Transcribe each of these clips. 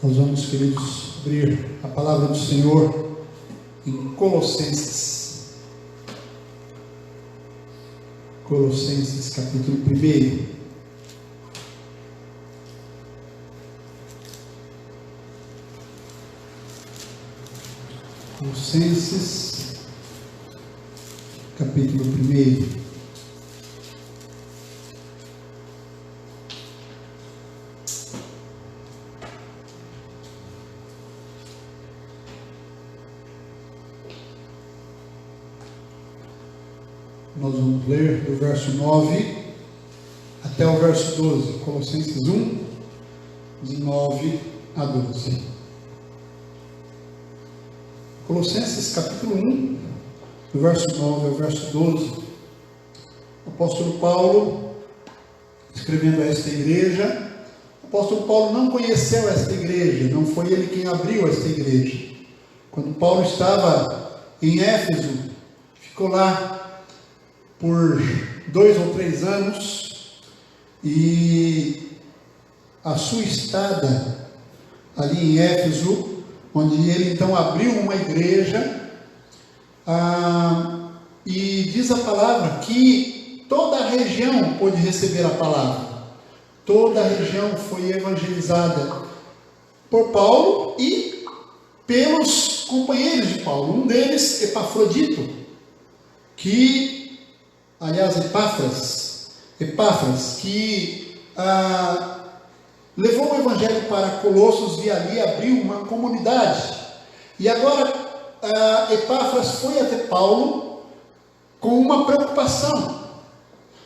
Nós vamos, queridos, abrir a palavra do Senhor em Colossenses. Colossenses, capítulo 1. Colossenses, capítulo 1. Nós vamos ler do verso 9 até o verso 12, Colossenses 1, de 9 a 12. Colossenses capítulo 1, do verso 9 ao verso 12, o apóstolo Paulo, escrevendo a esta igreja, o apóstolo Paulo não conheceu esta igreja, não foi ele quem abriu esta igreja. Quando Paulo estava em Éfeso, ficou lá por 2 ou 3 anos, e a sua estada ali em Éfeso, onde ele então abriu uma igreja, e diz a palavra que toda a região pôde receber a palavra, toda a região foi evangelizada por Paulo e pelos companheiros de Paulo, um deles Epafrodito, Epáfras, que levou o evangelho para Colossos e ali abriu uma comunidade. E agora Epáfras foi até Paulo com uma preocupação.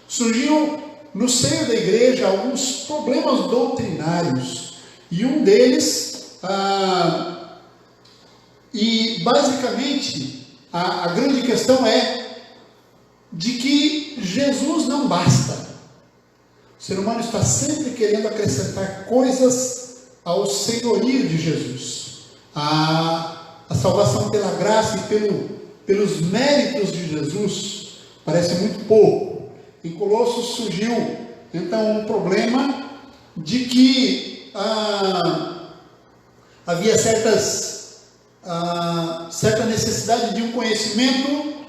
Surgiu no seio da igreja alguns problemas doutrinários, e um deles, e basicamente a grande questão é de que Jesus não basta. O ser humano está sempre querendo acrescentar coisas ao senhorio de Jesus. A salvação pela graça e pelos méritos de Jesus parece muito pouco. Em Colossos surgiu então um problema de que havia certa necessidade de um conhecimento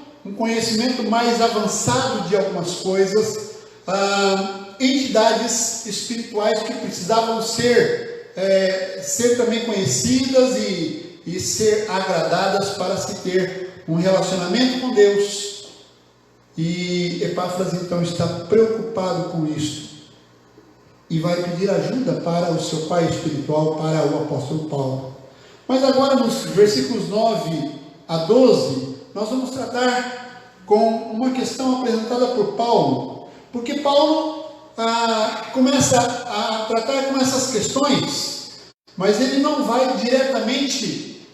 mais avançado de algumas coisas, entidades espirituais que precisavam ser também conhecidas e ser agradadas para se ter um relacionamento com Deus. E Epáfras então está preocupado com isso e vai pedir ajuda para o seu pai espiritual, para o apóstolo Paulo. Mas agora nos versículos 9 a 12, nós vamos tratar com uma questão apresentada por Paulo, porque Paulo começa a tratar com essas questões, mas ele não vai diretamente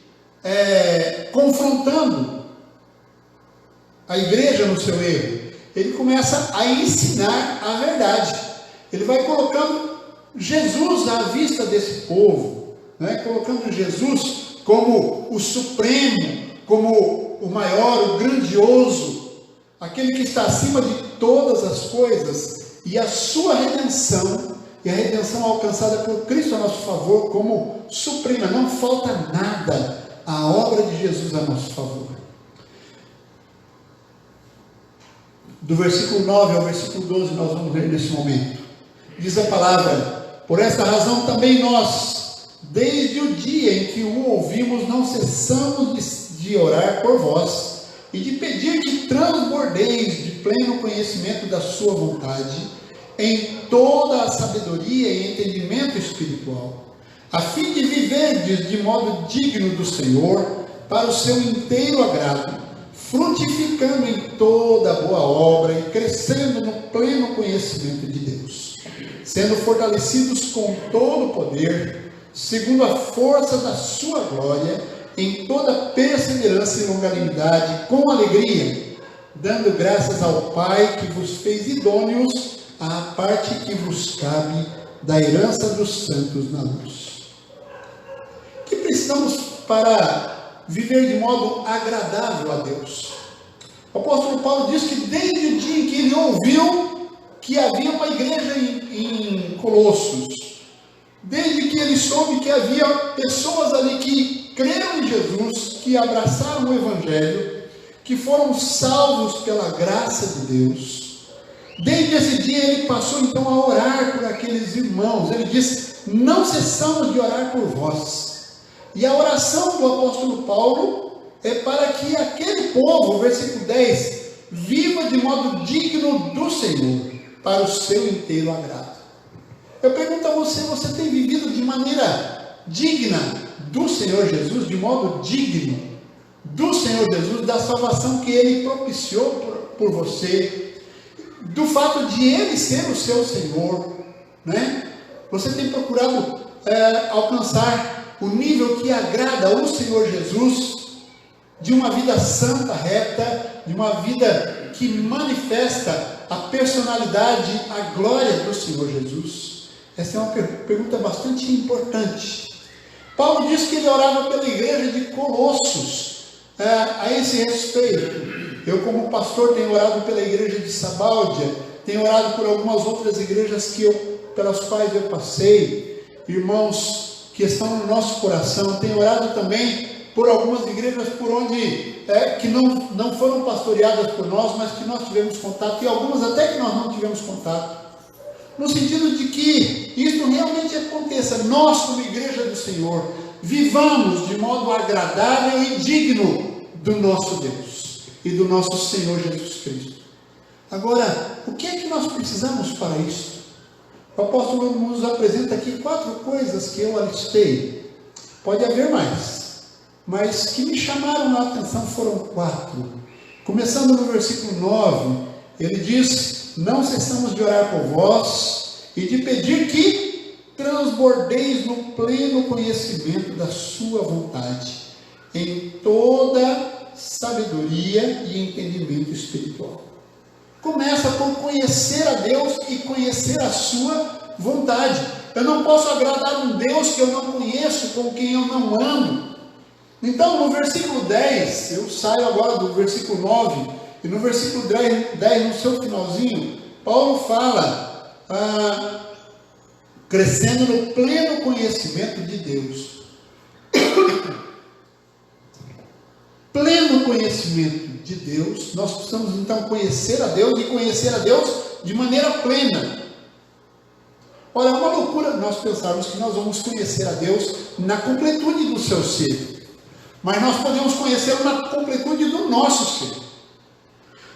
confrontando a igreja no seu erro. Ele começa a ensinar a verdade. Ele vai colocando Jesus à vista desse povo, colocando Jesus como o supremo, como o maior, o grandioso, aquele que está acima de todas as coisas, e a sua redenção, e a redenção alcançada por Cristo a nosso favor, como suprema. Não falta nada à obra de Jesus a nosso favor. Do versículo 9 ao versículo 12 nós vamos ler nesse momento. Diz a palavra: por esta razão também nós, desde o dia em que o ouvimos, não cessamos de orar por vós e de pedir que transbordeis de pleno conhecimento da sua vontade, em toda a sabedoria e entendimento espiritual, a fim de viverdes de modo digno do Senhor, para o seu inteiro agrado, frutificando em toda boa obra e crescendo no pleno conhecimento de Deus, sendo fortalecidos com todo o poder, segundo a força da sua glória, em toda perseverança e longanimidade, com alegria, dando graças ao Pai que vos fez idôneos à parte que vos cabe da herança dos santos na luz. O que precisamos para viver de modo agradável a Deus? O apóstolo Paulo diz que desde o dia em que ele ouviu que havia uma igreja em Colossos, desde que ele soube que havia pessoas ali que creram em Jesus, que abraçaram o Evangelho, que foram salvos pela graça de Deus, desde esse dia ele passou então a orar por aqueles irmãos. Ele disse: não cessamos de orar por vós. E a oração do apóstolo Paulo é para que aquele povo, versículo 10, viva de modo digno do Senhor, para o seu inteiro agrado. Eu pergunto a você: você tem vivido de maneira digna do Senhor Jesus, de modo digno do Senhor Jesus, da salvação que Ele propiciou por você, do fato de Ele ser o seu Senhor, né? Você tem procurado alcançar o nível que agrada ao Senhor Jesus, de uma vida santa, reta, de uma vida que manifesta a personalidade, a glória do Senhor Jesus? Essa é uma pergunta bastante importante. Paulo diz que ele orava pela igreja de Colossos. A esse respeito, eu como pastor tenho orado pela igreja de Sabáudia, tenho orado por algumas outras igrejas pelas quais eu passei, irmãos que estão no nosso coração. Tenho orado também por algumas igrejas por onde que não foram pastoreadas por nós, mas que nós tivemos contato, e algumas até que nós não tivemos contato, no sentido de que isso realmente aconteça. Nós, como igreja do Senhor, vivamos de modo agradável e digno do nosso Deus e do nosso Senhor Jesus Cristo. Agora, o que é que nós precisamos para isso? O apóstolo nos apresenta aqui 4 coisas que eu alistei. Pode haver mais, mas que me chamaram a atenção foram 4. Começando no versículo 9, ele diz: não cessamos de orar por vós e de pedir que transbordeis no pleno conhecimento da sua vontade, em toda sabedoria e entendimento espiritual. Começa por conhecer a Deus e conhecer a sua vontade. Eu não posso agradar um Deus que eu não conheço, com quem eu não ando. Então, no versículo 10, eu saio agora do versículo 9, e no versículo 10, no seu finalzinho, Paulo fala, crescendo no pleno conhecimento de Deus. Pleno conhecimento de Deus. Nós precisamos então conhecer a Deus, e conhecer a Deus de maneira plena. Olha, é uma loucura nós pensarmos que nós vamos conhecer a Deus na completude do seu ser, mas nós podemos conhecê-lo na completude do nosso ser.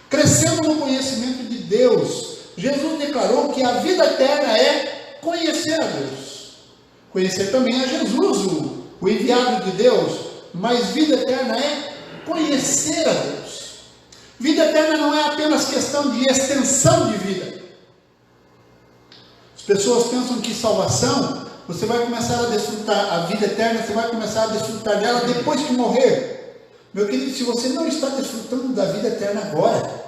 Crescendo no conhecimento de Deus. Jesus declarou que a vida eterna é conhecer a Deus, conhecer também a Jesus, o enviado de Deus, mas vida eterna é conhecer a Deus. Vida eterna não é apenas questão de extensão de vida. As pessoas pensam que salvação, você vai começar a desfrutar a vida eterna, você vai começar a desfrutar dela depois que morrer. Meu querido, se você não está desfrutando da vida eterna agora,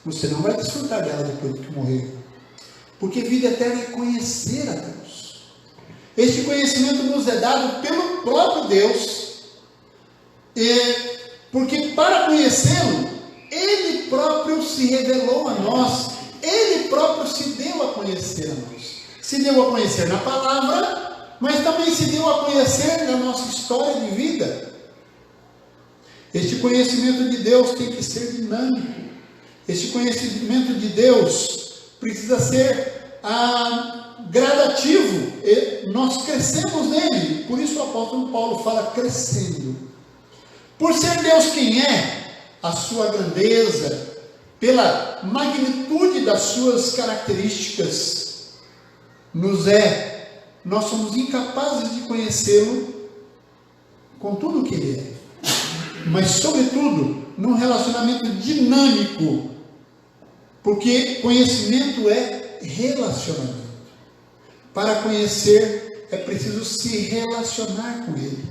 você não vai desfrutar dela depois que morrer. Porque vida eterna é conhecer a Deus. Este conhecimento nos é dado pelo próprio Deus, porque para conhecê-lo, Ele próprio se revelou a nós, Ele próprio se deu a conhecer a nós. Se deu a conhecer na palavra, mas também se deu a conhecer na nossa história de vida. Este conhecimento de Deus tem que ser dinâmico. Este conhecimento de Deus precisa ser gradativo. Nós crescemos nele. Por isso o apóstolo Paulo fala crescendo. Por ser Deus quem é, a sua grandeza, pela magnitude das suas características, nós somos incapazes de conhecê-lo com tudo o que ele é. Mas sobretudo, num relacionamento dinâmico, porque conhecimento é relacionamento. Para conhecer, é preciso se relacionar com Ele.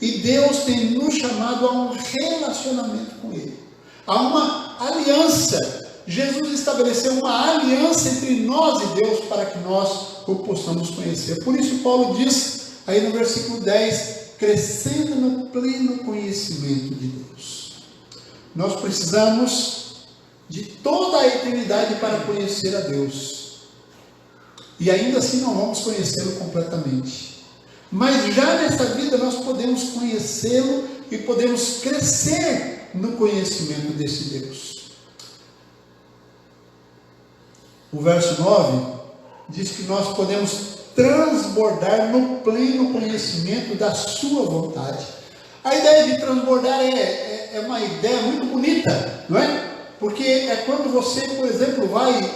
E Deus tem nos chamado a um relacionamento com Ele. Há uma aliança. Jesus estabeleceu uma aliança entre nós e Deus para que nós o possamos conhecer. Por isso Paulo diz, aí no versículo 10, crescendo no pleno conhecimento de Deus. Nós precisamos de toda a eternidade para conhecer a Deus. E ainda assim não vamos conhecê-lo completamente. Mas já nesta vida nós podemos conhecê-lo e podemos crescer no conhecimento desse Deus. O verso 9 diz que nós podemos transbordar no pleno conhecimento da sua vontade. A ideia de transbordar é uma ideia muito bonita, não é? Porque é quando você, por exemplo, vai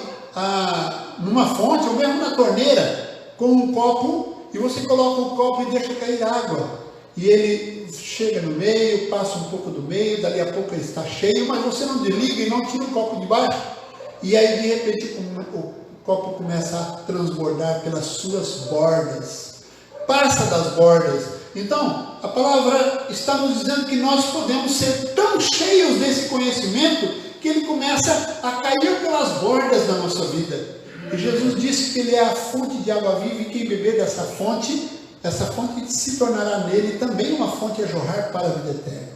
numa fonte ou mesmo na torneira com um copo e você coloca o copo e deixa cair água. E ele chega no meio, passa um pouco do meio, dali a pouco ele está cheio, mas você não desliga e não tira o copo de baixo. E aí de repente o copo começa a transbordar pelas suas bordas, passa das bordas. Então, a palavra está nos dizendo que nós podemos ser tão cheios desse conhecimento que ele começa a cair pelas bordas da nossa vida. E Jesus disse que ele é a fonte de água viva e quem beber dessa fonte, essa fonte se tornará nele também uma fonte a jorrar para a vida eterna.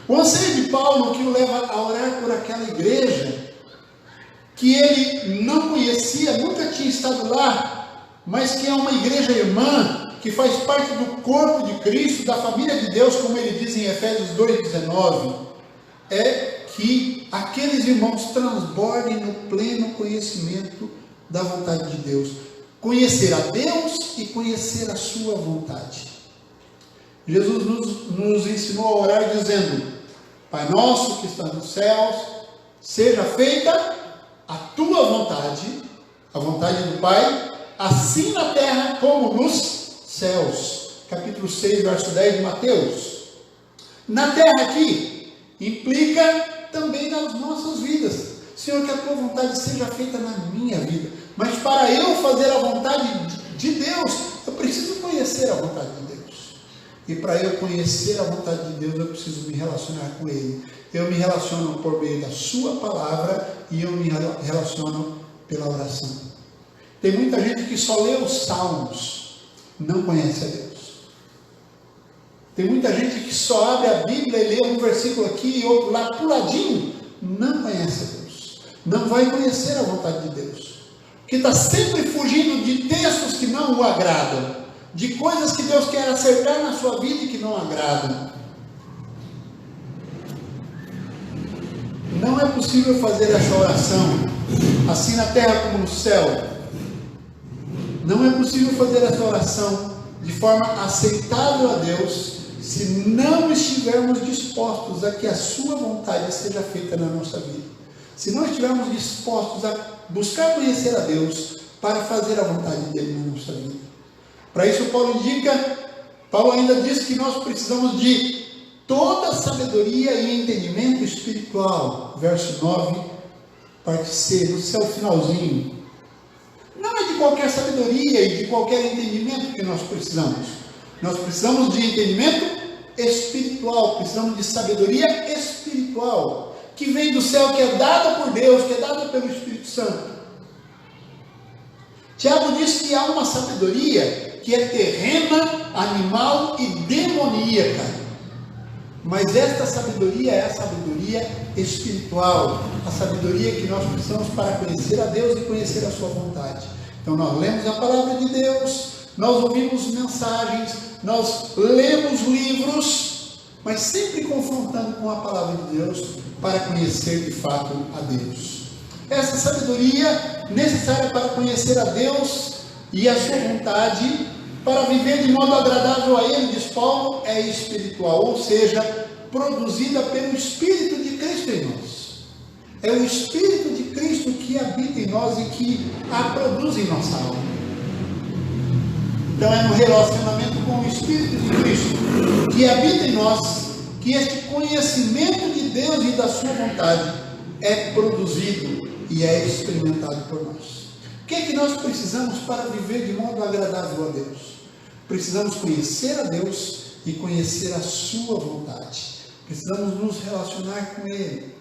O anseio de Paulo que o leva a orar por aquela igreja que ele não conhecia, nunca tinha estado lá, mas que é uma igreja irmã, que faz parte do corpo de Cristo, da família de Deus, como ele diz em Efésios 2,19, é que aqueles irmãos transbordem no pleno conhecimento da vontade de Deus. Conhecer a Deus e conhecer a sua vontade. Jesus nos ensinou a orar dizendo: Pai nosso que está nos céus, seja feita a tua vontade, a vontade do Pai, assim na terra como nos céus. Capítulo 6, verso 10 de Mateus. Na terra aqui, implica também nas nossas vidas. Senhor, que a tua vontade seja feita na minha vida. Mas para eu fazer a vontade de Deus, eu preciso conhecer a vontade de Deus. E para eu conhecer a vontade de Deus, eu preciso me relacionar com Ele. Eu me relaciono por meio da sua palavra e eu me relaciono pela oração. Tem muita gente que só lê os salmos, não conhece a Deus. Tem muita gente que só abre a Bíblia e lê um versículo aqui e outro lá, puladinho, não conhece a Deus. Não vai conhecer a vontade de Deus. Porque está sempre fugindo de textos que não o agradam, de coisas que Deus quer acertar na sua vida e que não agradam. Não é possível fazer essa oração assim na terra como no céu. Não é possível fazer essa oração de forma aceitável a Deus se não estivermos dispostos a que a sua vontade seja feita na nossa vida. Se não estivermos dispostos a buscar conhecer a Deus para fazer a vontade dele na nossa vida. Para isso Paulo ainda diz que nós precisamos de toda sabedoria e entendimento espiritual. Verso 9, parte C, no seu finalzinho. Não é de qualquer sabedoria e de qualquer entendimento que nós precisamos. Nós precisamos de entendimento espiritual, precisamos de sabedoria espiritual, que vem do céu, que é dada por Deus, que é dada pelo Espírito Santo. Tiago diz que há uma sabedoria que é terrena, animal e demoníaca. Mas esta sabedoria é a sabedoria espiritual, a sabedoria que nós precisamos para conhecer a Deus e conhecer a sua vontade. Então nós lemos a palavra de Deus, nós ouvimos mensagens, nós lemos livros, mas sempre confrontando com a palavra de Deus para conhecer de fato a Deus. Essa sabedoria necessária para conhecer a Deus e a sua vontade, para viver de modo agradável a Ele, diz Paulo, é espiritual, ou seja, produzida pelo Espírito de Cristo em nós. É o Espírito de Cristo que habita em nós e que a produz em nossa alma. Então é no relacionamento com o Espírito de Cristo que habita em nós que este conhecimento de Deus e da sua vontade é produzido e é experimentado por nós. O que é que nós precisamos para viver de modo agradável a Deus? Precisamos conhecer a Deus e conhecer a sua vontade. Precisamos nos relacionar com Ele.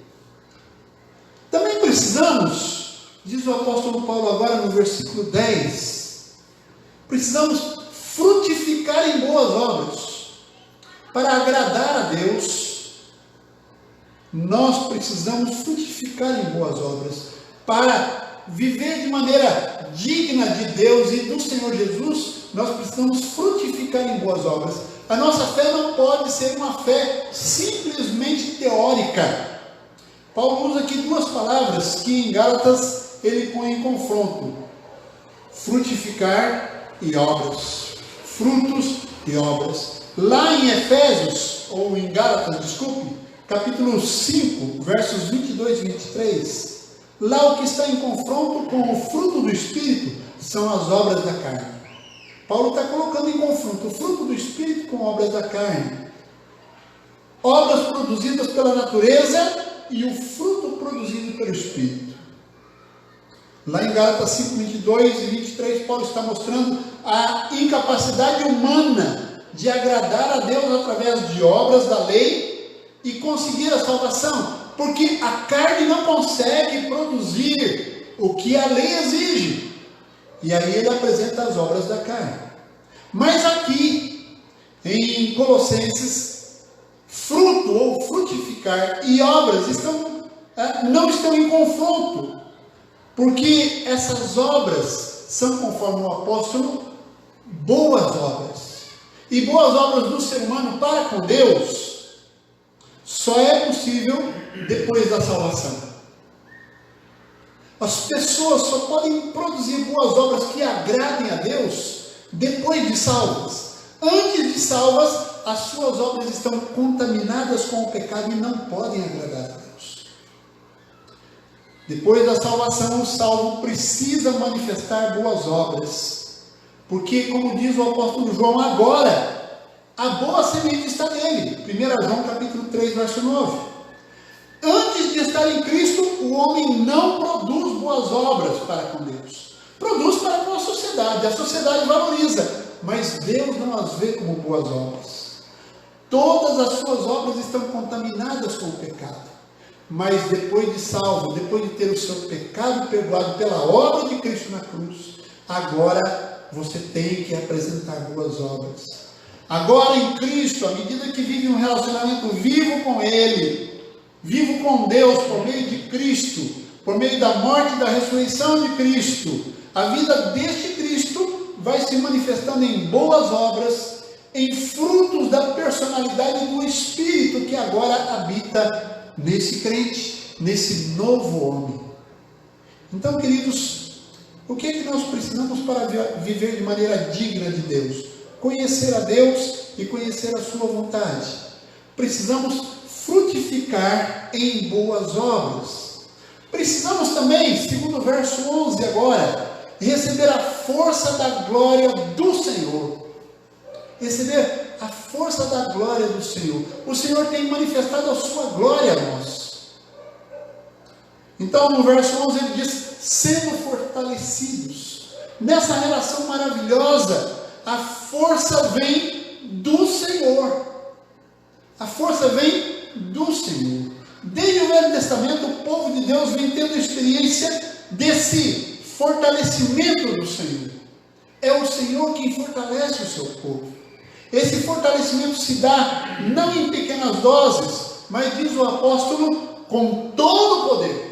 Também precisamos, diz o apóstolo Paulo agora no versículo 10, precisamos frutificar em boas obras. Para agradar a Deus, nós precisamos frutificar em boas obras. Para viver de maneira digna de Deus e do Senhor Jesus, nós precisamos frutificar em boas obras. A nossa fé não pode ser uma fé simplesmente teórica. Paulo usa aqui duas palavras que em Gálatas ele põe em confronto: frutificar e obras. Frutos e obras. Lá em Efésios, ou em Gálatas, desculpe, capítulo 5, versos 22 e 23, lá o que está em confronto com o fruto do Espírito são as obras da carne. Paulo está colocando em confronto o fruto do Espírito com obras da carne. Obras produzidas pela natureza e o fruto produzido pelo Espírito. Lá em Gálatas 5, 22 e 23, Paulo está mostrando a incapacidade humana de agradar a Deus através de obras da lei e conseguir a salvação, porque a carne não consegue produzir o que a lei exige. E aí ele apresenta as obras da carne. Mas aqui, em Colossenses, fruto ou frutificar e obras não estão em confronto, porque essas obras são, conforme o apóstolo, boas obras. E boas obras do ser humano para com Deus só é possível depois da salvação. As pessoas só podem produzir boas obras que agradem a Deus depois de salvas. Antes de salvas, as suas obras estão contaminadas com o pecado e não podem agradar a Deus. Depois da salvação, o salvo precisa manifestar boas obras. Porque, como diz o apóstolo João, agora a boa semente está nele. 1 João capítulo 3, verso 9. Antes de estar em Cristo, o homem não produz boas obras para com Deus. Produz para com a sociedade valoriza, mas Deus não as vê como boas obras. Todas as suas obras estão contaminadas com o pecado. Mas depois de salvo, depois de ter o seu pecado perdoado pela obra de Cristo na cruz, agora você tem que apresentar boas obras. Agora em Cristo, à medida que vive um relacionamento vivo com Ele, vivo com Deus por meio de Cristo, por meio da morte e da ressurreição de Cristo, a vida deste Cristo vai se manifestando em boas obras, em frutos da personalidade do Espírito que agora habita nesse crente, nesse novo homem. Então, queridos, o que é que nós precisamos para viver de maneira digna de Deus? Conhecer a Deus e conhecer a sua vontade. Precisamos frutificar em boas obras. Precisamos também, segundo o verso 11 agora, receber a força da glória do Senhor. Receber a força da glória do Senhor. O Senhor tem manifestado a sua glória a nós. Então, no verso 11 ele diz, sendo fortalecidos. Nessa relação maravilhosa, a força vem do Senhor. A força vem do Senhor. Desde o Velho Testamento, o povo de Deus vem tendo experiência desse fortalecimento do Senhor. É o Senhor quem fortalece o seu povo. Esse fortalecimento se dá não em pequenas doses, mas diz o apóstolo, com todo o poder.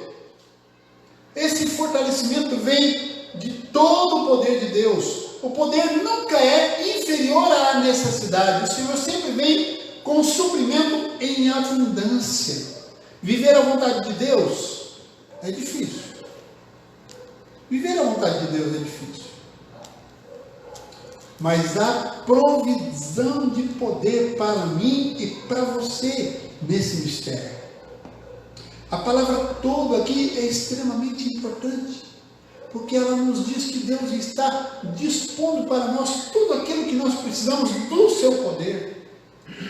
Esse fortalecimento vem de todo o poder de Deus. O poder nunca é inferior à necessidade. O Senhor sempre vem com suprimento em abundância. Viver a vontade de Deus é difícil. Viver a vontade de Deus é difícil. Mas há provisão de poder para mim e para você nesse mistério. A palavra todo aqui é extremamente importante, porque ela nos diz que Deus está dispondo para nós tudo aquilo que nós precisamos do seu poder.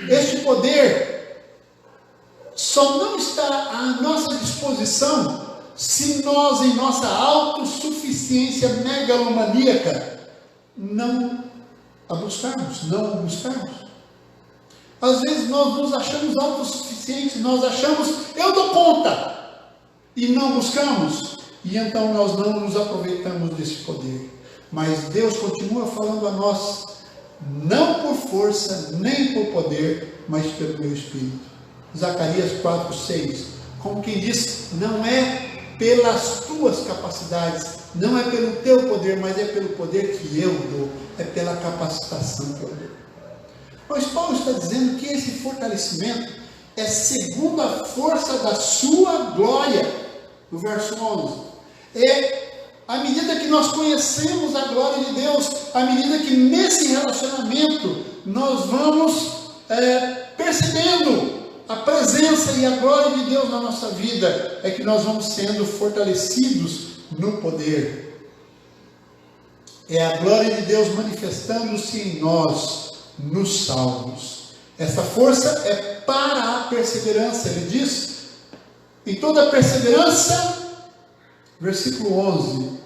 Este poder só não está à nossa disposição se nós, em nossa autossuficiência megalomaníaca, não o buscarmos. Às vezes nós nos achamos autossuficientes, nós achamos, eu dou conta, e não buscamos, e então nós não nos aproveitamos desse poder. Mas Deus continua falando a nós, não por força, nem por poder, mas pelo meu Espírito. Zacarias 4:6, como quem diz, não é pelas tuas capacidades, Não é pelo teu poder, mas é pelo poder que eu dou, é pela capacitação que eu dou. Mas Paulo está dizendo que esse fortalecimento é segundo a força da sua glória, no verso 11. À medida que nós conhecemos a glória de Deus, à medida que nesse relacionamento nós vamos percebendo a presença e a glória de Deus na nossa vida, é que nós vamos sendo fortalecidos no poder. É a glória de Deus manifestando-se em nós, nos salvos. Essa força é para a perseverança. Ele diz, em toda perseverança, versículo 11,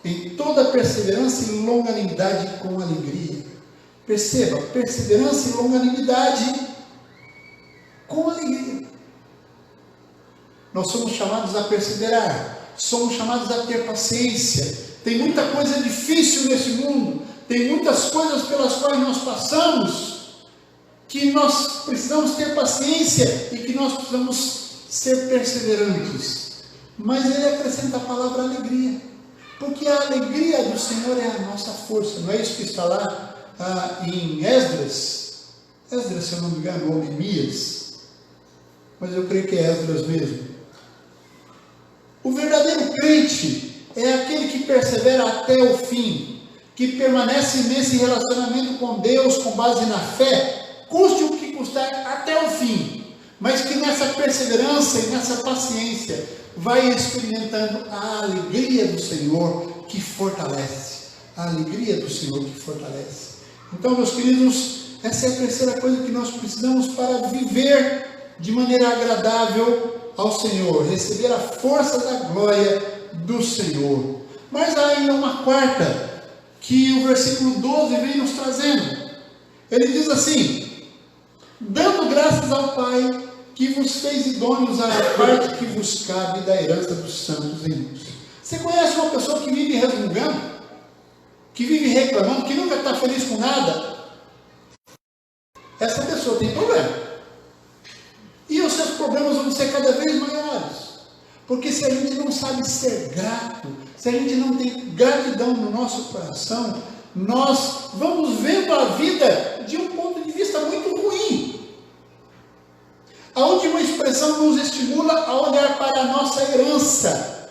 em toda perseverança e longanimidade com alegria. Perceba, perseverança e longanimidade com alegria. Nós somos chamados a perseverar, somos chamados a ter paciência. Tem muita coisa difícil nesse mundo, tem muitas coisas pelas quais nós passamos, que nós precisamos ter paciência e que nós precisamos ser perseverantes. Mas ele acrescenta a palavra alegria, porque a alegria do Senhor é a nossa força. Não é isso que está lá em Esdras, se eu não me engano, ou Neemias, mas eu creio que é Esdras mesmo. O verdadeiro crente é aquele que persevera até o fim, que permanece nesse relacionamento com Deus com base na fé, custe o que custar até o fim, mas que nessa perseverança e nessa paciência vai experimentando a alegria do Senhor que fortalece. A alegria do Senhor que fortalece. Então, meus queridos, essa é a terceira coisa que nós precisamos para viver de maneira agradável ao Senhor, receber a força da glória do Senhor. Mas há ainda uma quarta, que o versículo 12 vem nos trazendo. Ele diz assim: dando graças ao Pai, que vos fez idôneos à parte que vos cabe da herança dos santos em Deus. Você conhece uma pessoa que vive resmungando, que vive reclamando, que nunca está feliz com nada? Essa pessoa tem problema. E os seus problemas vão ser cada vez maiores. Porque se a gente não sabe ser grato, se a gente não tem gratidão no nosso coração, nós vamos vendo a vida de um ponto de vista muito ruim. A última expressão nos estimula a olhar para a nossa herança,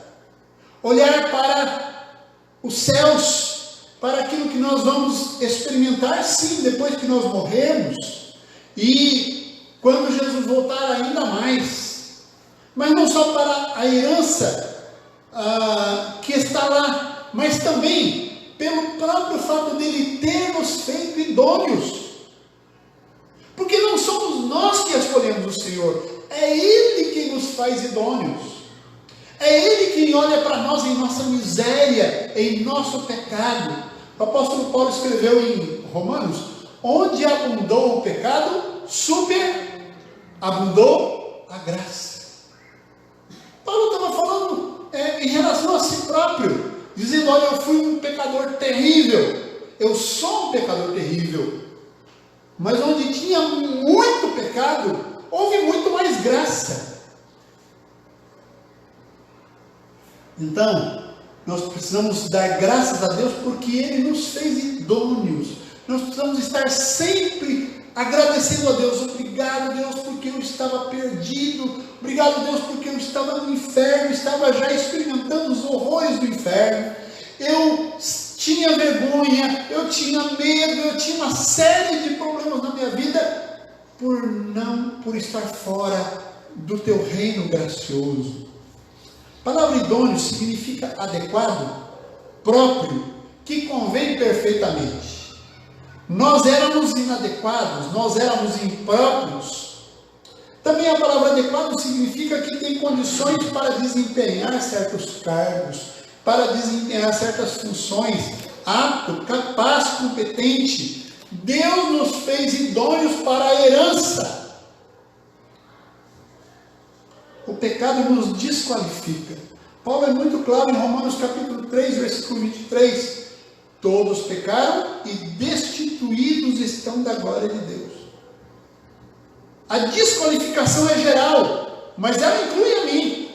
olhar para os céus, para aquilo que nós vamos experimentar, sim, depois que nós morrermos, e quando Jesus voltar ainda mais. Mas não só para a herança que está lá, mas também pelo próprio fato dele ter nos feito idôneos. Porque não somos nós que escolhemos o Senhor, é Ele quem nos faz idôneos. É Ele quem olha para nós em nossa miséria, em nosso pecado. O apóstolo Paulo escreveu em Romanos: onde abundou o pecado, superabundou a graça. Paulo estava falando em relação a si próprio, dizendo: olha, eu fui um pecador terrível, eu sou um pecador terrível, mas onde tinha muito pecado, houve muito mais graça. Então, nós precisamos dar graças a Deus porque Ele nos fez idôneos. Nós precisamos estar sempre agradecendo a Deus. Obrigado, Deus, porque eu estava perdido. Obrigado, Deus, porque eu estava no inferno, estava já experimentando os horrores do inferno. Eu tinha vergonha, eu tinha medo, eu tinha uma série de problemas na minha vida por estar fora do teu reino gracioso. A palavra idôneo significa adequado, próprio, que convém perfeitamente. Nós éramos inadequados, nós éramos impróprios. Também a palavra adequado significa que tem condições para desempenhar certos cargos, para desempenhar certas funções, apto, capaz, competente. Deus nos fez idôneos para a herança. O pecado nos desqualifica. Paulo é muito claro em Romanos capítulo 3, versículo 23. Todos pecaram e destituídos estão da glória de Deus. A desqualificação é geral, mas ela inclui a mim.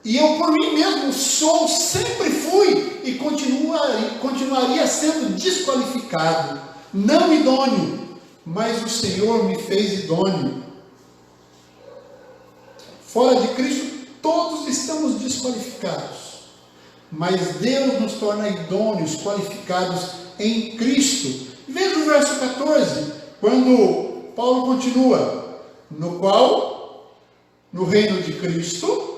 E eu por mim mesmo sou, sempre fui e continuaria sendo desqualificado, não idôneo, mas o Senhor me fez idôneo. Fora de Cristo, todos estamos desqualificados, mas Deus nos torna idôneos, qualificados em Cristo. Veja o verso 14, quando Paulo continua, no qual, no reino de Cristo,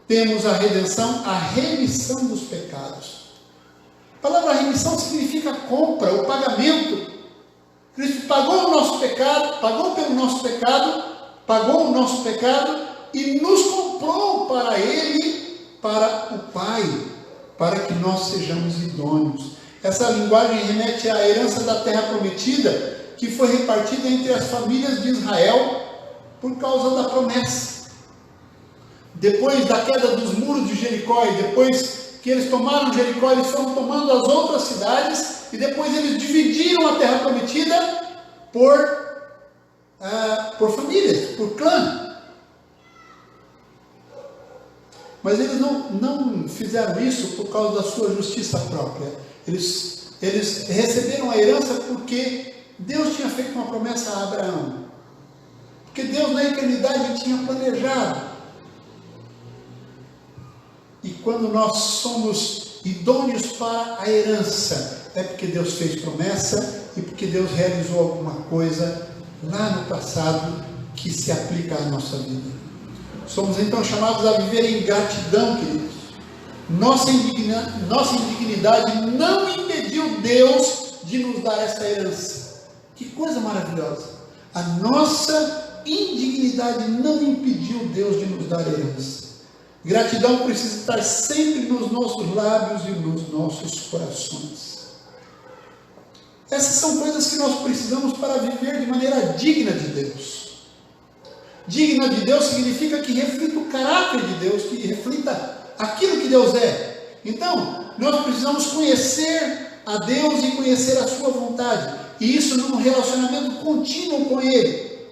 temos a redenção, a remissão dos pecados. A palavra remissão significa compra, o pagamento. Cristo pagou o nosso pecado, pagou pelo nosso pecado, pagou o nosso pecado e nos comprou para Ele, para o Pai, para que nós sejamos idôneos. Essa linguagem remete à herança da terra prometida, que foi repartida entre as famílias de Israel por causa da promessa. Depois da queda dos muros de Jericó, e depois que eles tomaram Jericó, eles foram tomando as outras cidades, e depois eles dividiram a terra prometida por famílias, por clã. Mas eles não fizeram isso por causa da sua justiça própria. Eles receberam a herança porque Deus tinha feito uma promessa a Abraão. Porque Deus na eternidade tinha planejado. E quando nós somos idôneos para a herança, é porque Deus fez promessa e porque Deus realizou alguma coisa lá no passado que se aplica à nossa vida. Somos então chamados a viver em gratidão, queridos. Nossa indignidade não impediu Deus de nos dar essa herança. Que coisa maravilhosa! A nossa indignidade não impediu Deus de nos dar herança. Gratidão precisa estar sempre nos nossos lábios e nos nossos corações. Essas são coisas que nós precisamos para viver de maneira digna de Deus. Digna de Deus significa que reflita o caráter de Deus, que reflita aquilo que Deus é. Então, nós precisamos conhecer a Deus e conhecer a sua vontade. E isso num relacionamento contínuo com Ele.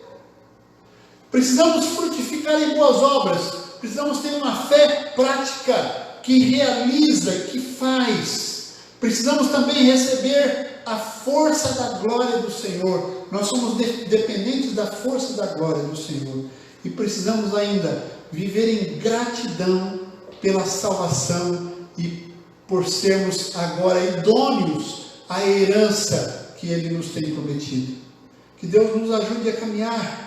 Precisamos frutificar em boas obras. Precisamos ter uma fé prática que realiza, que faz. Precisamos também receber a força da glória do Senhor. Nós somos dependentes da força da glória do Senhor. E precisamos ainda viver em gratidão pela salvação e por sermos agora idôneos à herança que Ele nos tem prometido. Que Deus nos ajude a caminhar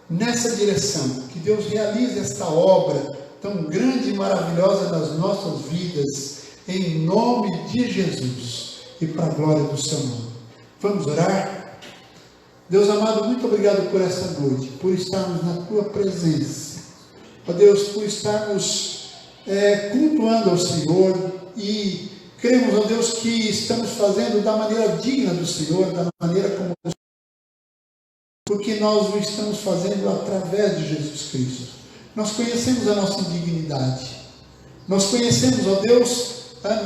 nessa direção, que Deus realize esta obra tão grande e maravilhosa nas nossas vidas, em nome de Jesus e para a glória do seu nome. Vamos orar? Deus amado, muito obrigado por essa noite, por estarmos na tua presença. Ó Deus, por estarmos cultuando ao Senhor e cremos, ó Deus, que estamos fazendo da maneira digna do Senhor, da maneira como porque nós o estamos fazendo através de Jesus Cristo. Nós conhecemos a nossa indignidade. Nós conhecemos, ó Deus,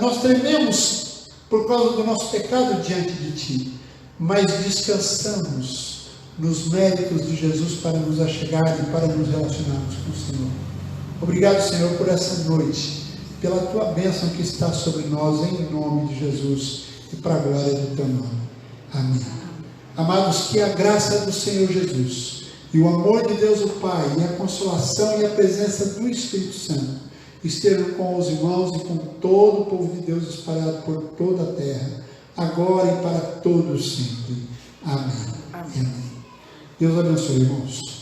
nós trememos por causa do nosso pecado diante de Ti, mas descansamos nos méritos de Jesus para nos achegar e para nos relacionarmos com o Senhor. Obrigado, Senhor, por essa noite, pela Tua bênção que está sobre nós, em nome de Jesus e para a glória do Teu nome. Amém. Amados, que a graça do Senhor Jesus e o amor de Deus o Pai e a consolação e a presença do Espírito Santo estejam com os irmãos e com todo o povo de Deus espalhado por toda a terra, agora e para todos sempre. Amém. Amém. Deus abençoe, irmãos.